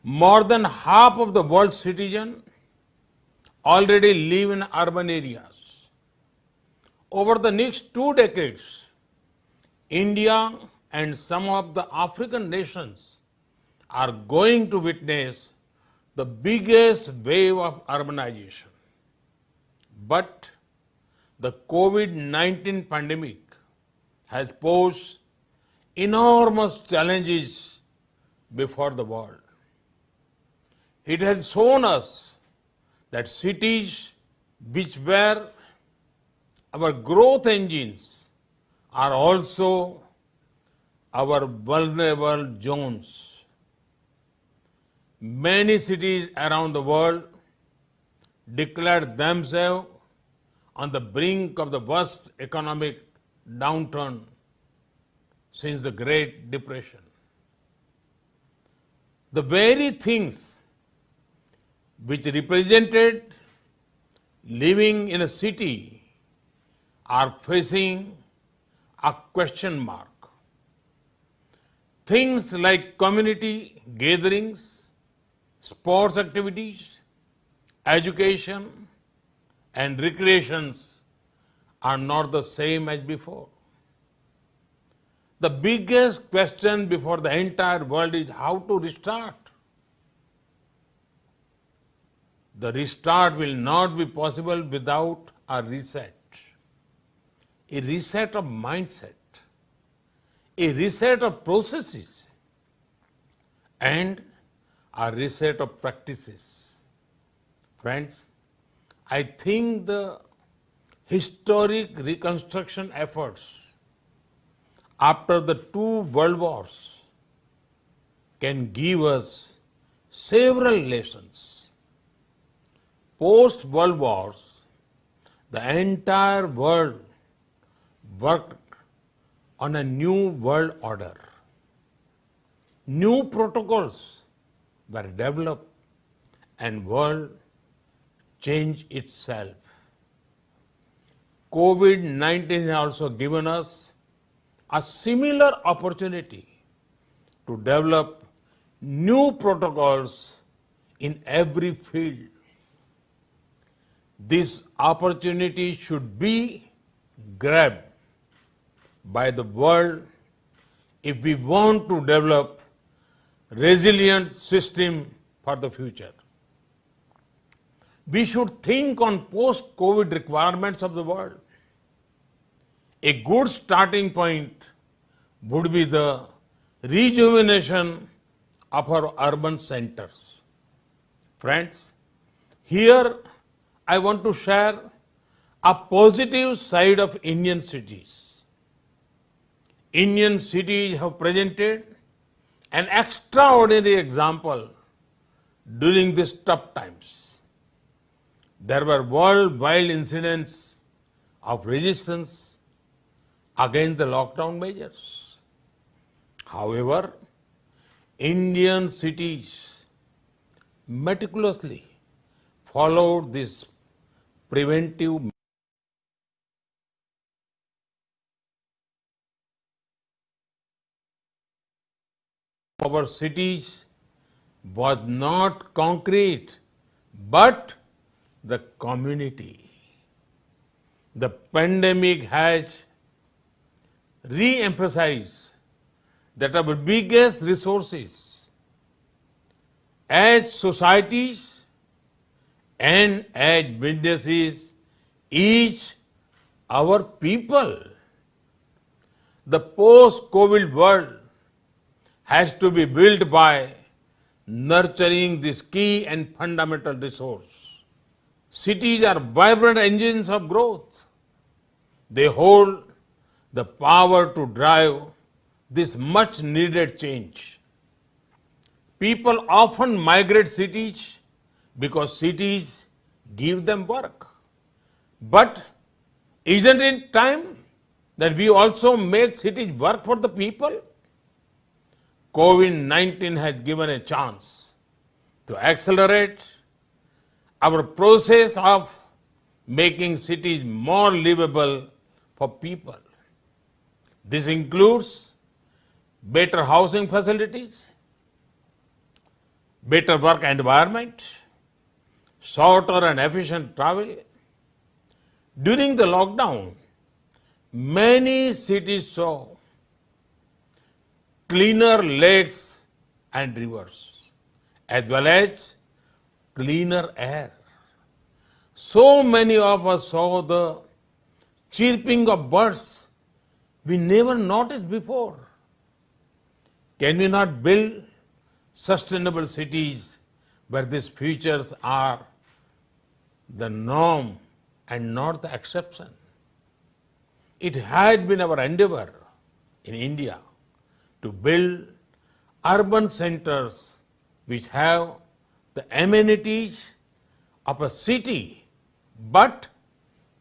More than half of the world's citizens already live in urban areas. Over the next 2 decades, India and some of the African nations are going to witness the biggest wave of urbanization. But the COVID-19 pandemic has posed enormous challenges before the world. It has shown us that cities which were our growth engines are also our vulnerable zones. Many cities around the world declared themselves on the brink of the worst economic downturn since the Great Depression. The very things which represented living in a city are facing a question mark. Things like community gatherings, sports activities, education, and recreations are not the same as before. The biggest question before the entire world is how to restart. The restart will not be possible without a reset of mindset, a reset of processes, and a reset of practices. Friends, I think the historic reconstruction efforts after the two world wars can give us several lessons. Post-world wars, the entire world worked on a new world order. New protocols were developed and world changed itself. COVID-19 has also given us a similar opportunity to develop new protocols in every field. This opportunity should be grabbed by the world if we want to develop resilient system for the future. We should think on post-COVID requirements of the world. A good starting point would be the rejuvenation of our urban centers. Friends, here I want to share a positive side of Indian cities. Indian cities have presented an extraordinary example during these tough times. There were worldwide incidents of resistance against the lockdown measures. However, Indian cities meticulously followed this preventive. Our cities was not concrete, but the community. The pandemic has re-emphasized that our biggest resources as societies and as businesses is our people. The post-COVID world has to be built by nurturing this key and fundamental resource. Cities are vibrant engines of growth. They hold the power to drive this much needed change. People often migrate cities because cities give them work. But isn't it time that we also make cities work for the people? COVID-19 has given a chance to accelerate our process of making cities more livable for people. This includes better housing facilities, better work environment, shorter and efficient travel. During the lockdown, many cities saw cleaner lakes and rivers, as well as cleaner air. So many of us saw the chirping of birds we never noticed before. Can we not build sustainable cities where these features are the norm and not the exception? It has been our endeavor in India to build urban centers which have the amenities of a city but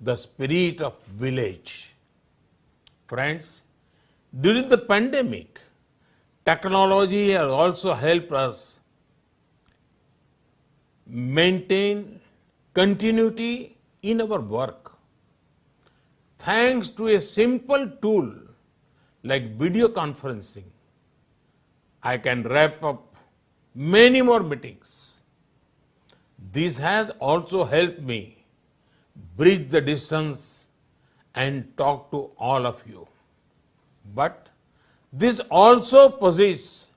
the spirit of village. Friends, during the pandemic, technology has also helped us maintain continuity in our work. Thanks to a simple tool like video conferencing, I can wrap up many more meetings. This has also helped me bridge the distance and talk to all of you. But this also poses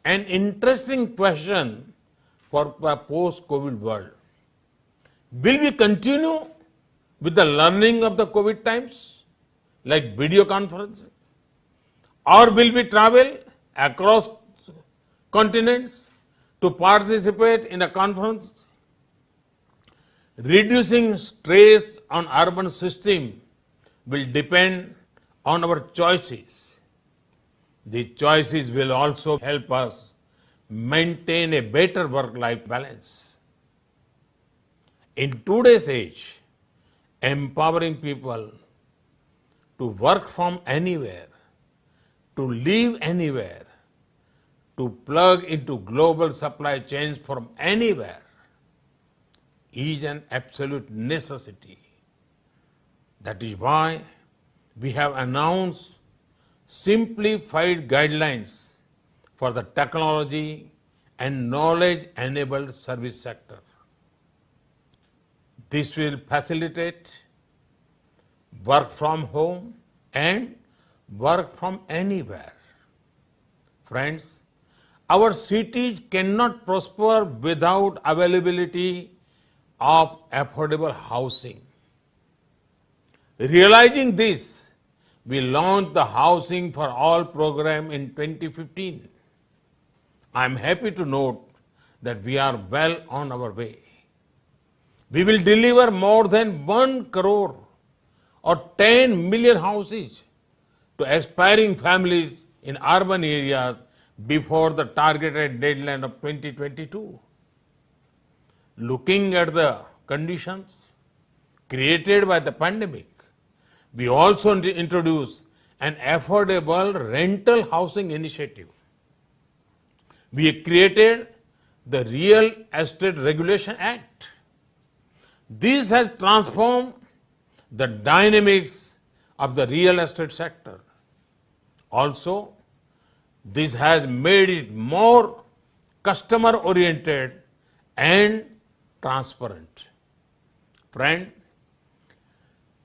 an interesting question for a post-COVID world. Will we continue with the learning of the COVID times, like video conferencing? Or will we travel across continents to participate in a conference? Reducing stress on urban system will depend on our choices. The choices will also help us maintain a better work-life balance. In today's age, empowering people to work from anywhere, to live anywhere, to plug into global supply chains from anywhere is an absolute necessity. That is why we have announced simplified guidelines for the technology and knowledge-enabled service sector. This will facilitate work from home and work from anywhere. Friends, our cities cannot prosper without availability of affordable housing. Realizing this, we launched the Housing for All program in 2015. I am happy to note that we are well on our way. We will deliver more than 1 crore or 10 million houses to aspiring families in urban areas before the targeted deadline of 2022. Looking at the conditions created by the pandemic, we also introduced an affordable rental housing initiative. We created the Real Estate Regulation Act. This has transformed the dynamics of the real estate sector. Also, this has made it more customer-oriented and transparent. Friend,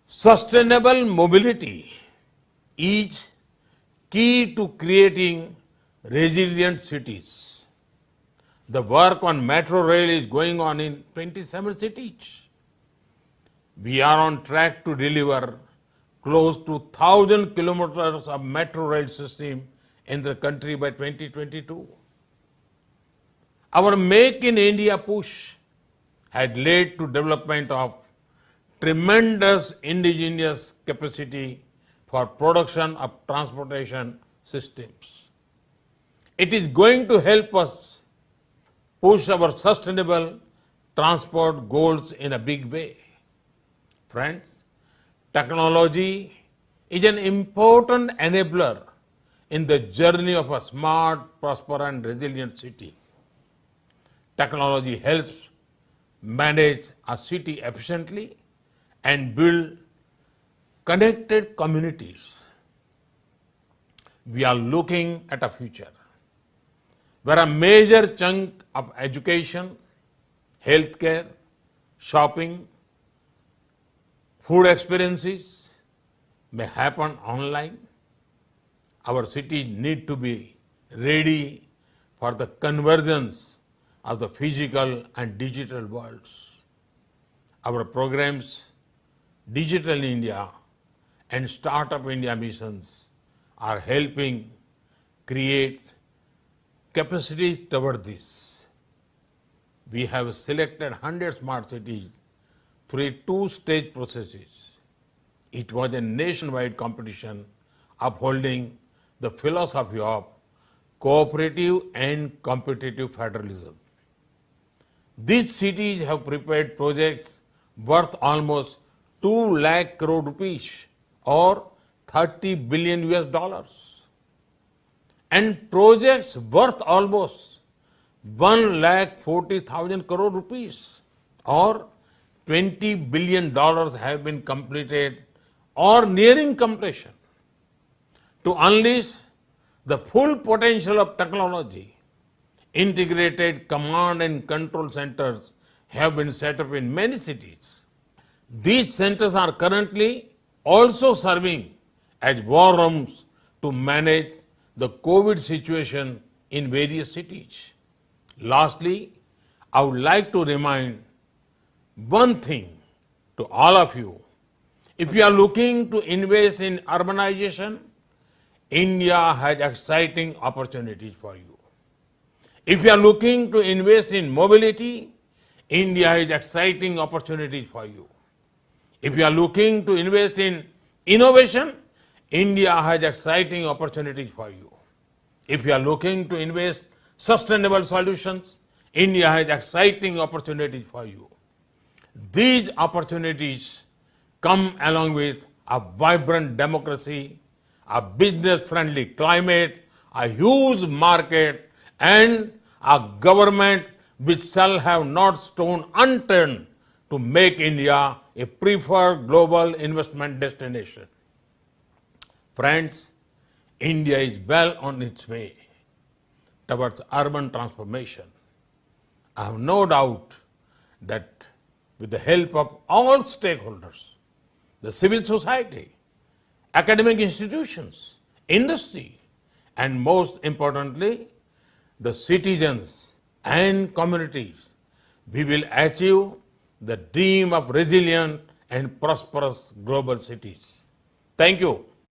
sustainable mobility is key to creating resilient cities. The work on metro rail is going on in 27 cities. We are on track to deliver close to 1,000 kilometers of metro rail system in the country by 2022. Our Make in India push had led to development of tremendous indigenous capacity for production of transportation systems. It is going to help us push our sustainable transport goals in a big way. Friends, technology is an important enabler in the journey of a smart, prosperous and resilient city. Technology helps manage a city efficiently and build connected communities. We are looking at a future where a major chunk of education, healthcare, shopping, food experiences may happen online. Our cities need to be ready for the convergence of the physical and digital worlds. Our programs, Digital India and Startup India missions are helping create capacities toward this. We have selected 100 smart cities through a two-stage processes. It was a nationwide competition upholding the philosophy of cooperative and competitive federalism. These cities have prepared projects worth almost 2 lakh crore rupees or 30 billion US dollars and projects worth almost 1,40,000 crore rupees or $20 billion have been completed or nearing completion. To unleash the full potential of technology, integrated command and control centers have been set up in many cities. These centers are currently also serving as war rooms to manage the COVID situation in various cities. Lastly, I would like to remind one thing to all of you. If you are looking to invest in urbanization, India has exciting opportunities for you. If you are looking to invest in mobility, India has exciting opportunities for you. If you are looking to invest in innovation, India has exciting opportunities for you. If you are looking to invest sustainable solutions, India has exciting opportunities for you. These opportunities come along with a vibrant democracy, a business-friendly climate, a huge market, and a government which shall have not stone unturned to make India a preferred global investment destination. Friends, India is well on its way towards urban transformation. I have no doubt that with the help of all stakeholders, the civil society, academic institutions, industry, and most importantly, the citizens and communities, we will achieve the dream of resilient and prosperous global cities. Thank you.